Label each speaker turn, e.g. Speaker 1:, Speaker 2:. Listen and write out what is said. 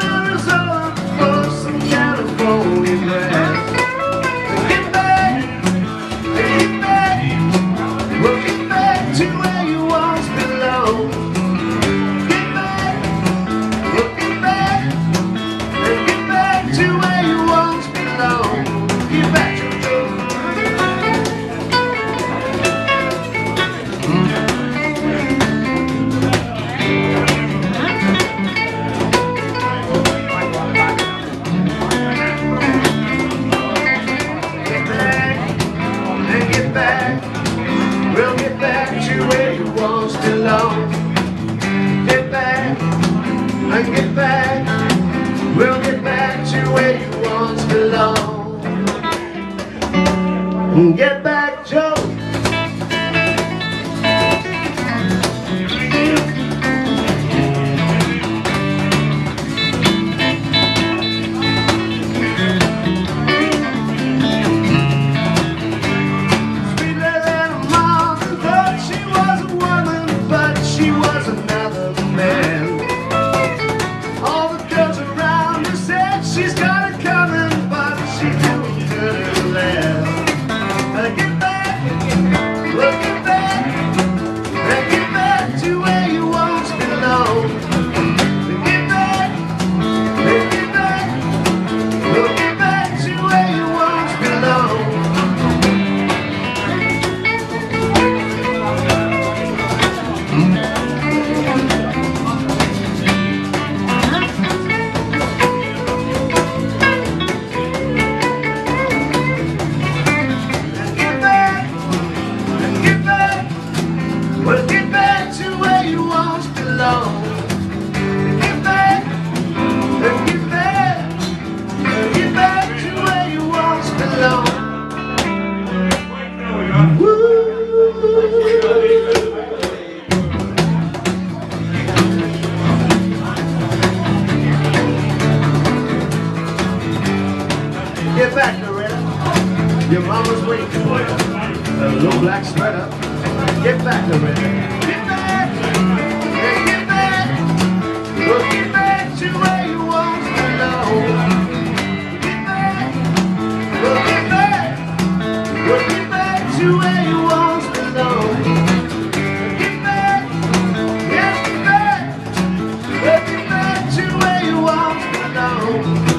Speaker 1: Arizona for some California grass. Get back, we'll get back to where you once belonged. Get back, we'll get back, and get back to where you once belonged. Get back, Jojo. We'll get back to where you once belonged. Get back and get back. We'll get back to where you once belonged. Get back, Joe. She's got it coming, but she don't turn her left. Get back, look get back, and get back to where you once belonged. Get back, and get back, look get back to where you once belonged. Well, get back to where you once belonged. Get back, and get back, and get back to where you once belonged. Woo. Get back, Loretta. Your mama's waiting for you. A little black sweater. Get back, Loretta. Get back, and get back. We'll get back to where you once belonged. Get back, we'll get back. We'll get back to where you once belonged. Get back, yes, get back. We'll get back to where you once belonged.